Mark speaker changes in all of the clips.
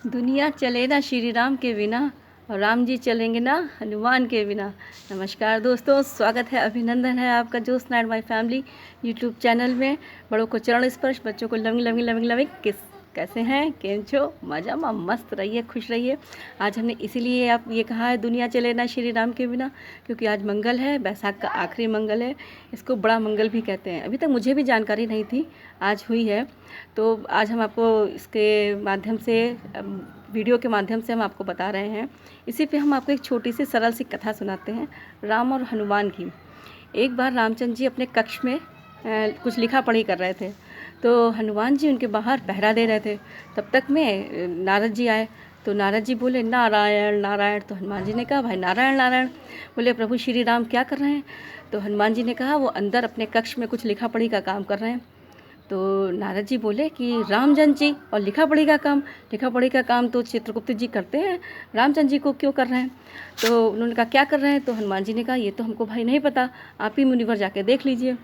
Speaker 1: दुनिया चले ना श्री राम के बिना और राम जी चलेंगे ना हनुमान के बिना। नमस्कार दोस्तों, स्वागत है, अभिनंदन है आपका जोश night my family YouTube channel में। बड़ों को चरण स्पर्श, बच्चों को लविंग लविंग लविंग लविंग। कैसे हैं, केम छो, मजा में मस्त रहिए, खुश रहिए। आज हमने इसीलिए आप ये कहा है दुनिया चले ना श्री राम के बिना, क्योंकि आज मंगल है, बैसाख का आखिरी मंगल है। इसको बड़ा मंगल भी कहते हैं। अभी तक मुझे भी जानकारी नहीं थी, आज हुई है। तो आज हम आपको इसके माध्यम से, वीडियो के माध्यम से हम आपको बता रहे हैं। इसी पे हम आपको एक छोटी सी सरल सी कथा सुनाते हैं राम और हनुमान की। एक बार रामचंद्र जी अपने कक्ष में कुछ लिखा पढ़ी कर रहे थे, तो हनुमान जी उनके बाहर पहरा दे रहे थे। तब तक में नारद जी आए। तो नारद जी बोले नारायण नारायण। तो हनुमान जी ने कहा भाई नारायण नारायण। बोले प्रभु श्री राम क्या कर रहे हैं? तो हनुमान जी ने कहा वो अंदर अपने कक्ष में कुछ लिखा पढ़ी का काम कर रहे हैं। तो नारद जी बोले कि रामचंद्र जी और लिखा पढ़ी का काम तो चित्रगुप्त जी करते हैं, रामचंद्र जी को क्यों कर रहे हैं? तो उन्होंने कहा क्या कर रहे हैं? तो हनुमान जी ने कहा ये तो हमको भाई नहीं पता, आप ही मुनिवर जाके देख लीजिए।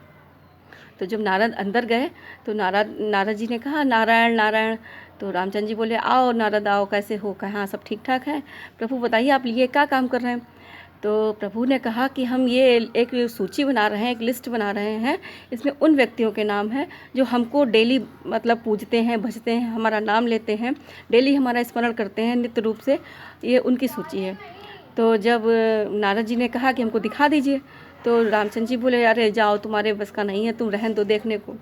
Speaker 1: तो जब नारद अंदर गए तो नारद जी ने कहा नारायण नारायण। तो रामचंद्र जी बोले आओ नारद आओ, कैसे हो? कहा हाँ सब ठीक ठाक है। प्रभु बताइए आप ये क्या काम कर रहे हैं? तो प्रभु ने कहा कि हम ये एक सूची बना रहे हैं, एक लिस्ट बना रहे हैं। इसमें उन व्यक्तियों के नाम हैं जो हमको डेली मतलब पूजते हैं, भजते हैं, हमारा नाम लेते हैं, डेली हमारा स्मरण करते हैं नित्य रूप से। ये उनकी सूची है। तो जब नारद जी ने कहा कि हमको दिखा दीजिए, तो रामचंद्र जी बोले अरे जाओ, तुम्हारे बस का नहीं है, तुम रहन दो देखने को।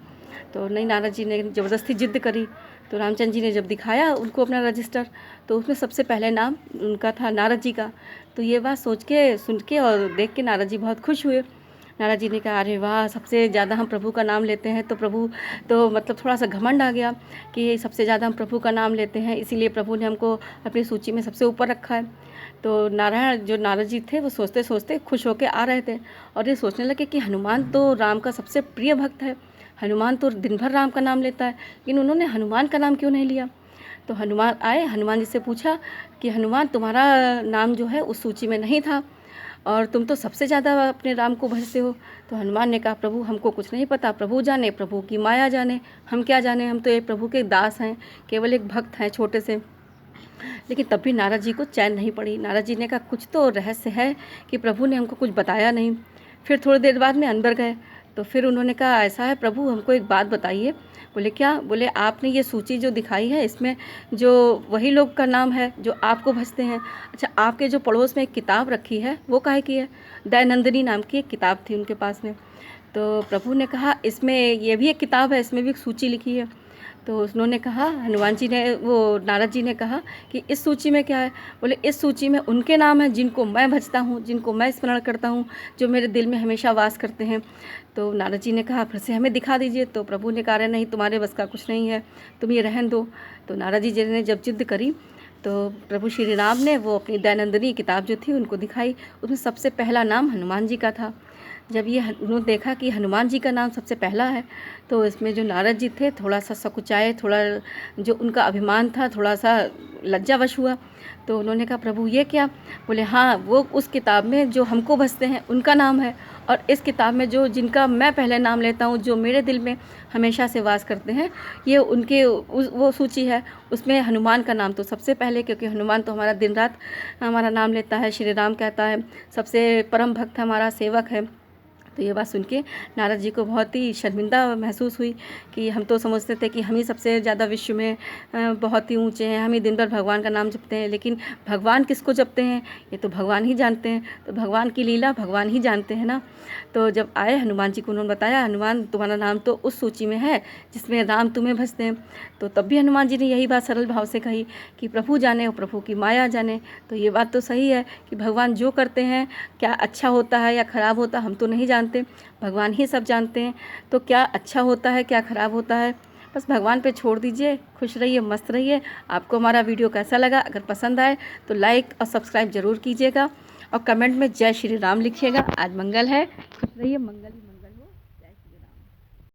Speaker 1: तो नहीं, नारद जी ने ज़बरदस्ती जिद्द करी। तो रामचंद्र जी ने जब दिखाया उनको अपना रजिस्टर, तो उसमें सबसे पहले नाम उनका था, नारद जी का। तो ये बात सोच के, सुन के और देख के नारद जी बहुत खुश हुए। नारद जी ने कहा अरे वाह, सबसे ज़्यादा हम प्रभु का नाम लेते हैं। तो प्रभु तो मतलब थोड़ा सा घमंड आ गया कि सबसे ज़्यादा हम प्रभु का नाम लेते हैं, इसीलिए प्रभु ने हमको अपनी सूची में सबसे ऊपर रखा है। तो नारद जी थे वो सोचते सोचते खुश होकर आ रहे थे और ये सोचने लगे कि हनुमान तो राम का सबसे प्रिय भक्त है, हनुमान तो दिन भर राम का नाम लेता है, लेकिन उन्होंने हनुमान का नाम क्यों नहीं लिया? तो हनुमान आए, हनुमान जी से पूछा कि हनुमान तुम्हारा नाम जो है उस सूची में नहीं था और तुम तो सबसे ज़्यादा अपने राम को भजते हो। तो हनुमान ने कहा प्रभु हमको कुछ नहीं पता, प्रभु जाने, प्रभु की माया जाने, हम क्या जाने, हम तो ये प्रभु के दास हैं, केवल एक भक्त हैं छोटे से। लेकिन तब भी नारद जी को चैन नहीं पड़ी। नारद जी ने कहा कुछ तो रहस्य है कि प्रभु ने हमको कुछ बताया नहीं। फिर थोड़ी देर बाद में अंदर गए, तो फिर उन्होंने कहा ऐसा है प्रभु, हमको एक बात बताइए। बोले क्या? बोले आपने ये सूची जो दिखाई है इसमें जो वही लोग का नाम है जो आपको भजते हैं। अच्छा, आपके जो पड़ोस में एक किताब रखी है वो काहे की है? दयानंदिनी नाम की एक किताब थी उनके पास में। तो प्रभु ने कहा इसमें ये भी एक किताब है, इसमें भी एक सूची लिखी है। तो उन्होंने कहा, हनुमान जी ने, वो नारद जी ने कहा कि इस सूची में क्या है? बोले इस सूची में उनके नाम हैं जिनको मैं भजता हूँ, जिनको मैं स्मरण करता हूँ, जो मेरे दिल में हमेशा वास करते हैं। तो नारद जी ने कहा फिर से हमें दिखा दीजिए। तो प्रभु ने कहा नहीं, तुम्हारे बस का कुछ नहीं है, तुम ये रहन दो। तो नारद जी ने जब जिद्द करी तो प्रभु श्री राम ने वो अपनी दयानंदिनी किताब जो थी उनको दिखाई। उसमें सबसे पहला नाम हनुमान जी का था। जब ये उन्होंने देखा कि हनुमान जी का नाम सबसे पहला है, तो इसमें जो नारद जी थे थोड़ा सा सकुचाए, थोड़ा जो उनका अभिमान था थोड़ा सा लज्जावश हुआ। तो उन्होंने कहा प्रभु ये क्या? बोले हाँ, वो उस किताब में जो हमको भजते हैं उनका नाम है, और इस किताब में जो जिनका मैं पहले नाम लेता हूँ, जो मेरे दिल में हमेशा से वास करते हैं, ये उनके वो सूची है। उसमें हनुमान का नाम तो सबसे पहले, क्योंकि हनुमान तो हमारा दिन रात हमारा नाम लेता है, श्री राम कहता है, सबसे परम भक्त हमारा सेवक है। तो ये बात सुन के नारद जी को बहुत ही शर्मिंदा महसूस हुई कि हम तो समझते थे कि हम ही सबसे ज़्यादा विश्व में बहुत ही ऊंचे हैं, हम ही दिन भर भगवान का नाम जपते हैं, लेकिन भगवान किसको जपते हैं ये तो भगवान ही जानते हैं। तो भगवान की लीला भगवान ही जानते हैं ना। तो जब आए हनुमान जी को, उन्होंने बताया हनुमान तुम्हारा नाम तो उस सूची में है जिसमें राम तुम्हें भजते हैं। तो तब भी हनुमान जी ने यही बात सरल भाव से कही कि प्रभु जाने और प्रभु की माया जाने। तो ये बात तो सही है कि भगवान जो करते हैं, क्या अच्छा होता है या ख़राब होता है हम तो नहीं जानते, भगवान ही सब जानते हैं। तो क्या अच्छा होता है क्या ख़राब होता है, बस भगवान पे छोड़ दीजिए। खुश रहिए, मस्त रहिए। आपको हमारा वीडियो कैसा लगा? अगर पसंद आए तो लाइक और सब्सक्राइब ज़रूर कीजिएगा और कमेंट में जय श्री राम लिखिएगा। आज मंगल है, खुश रहिए, मंगल ही मंगल।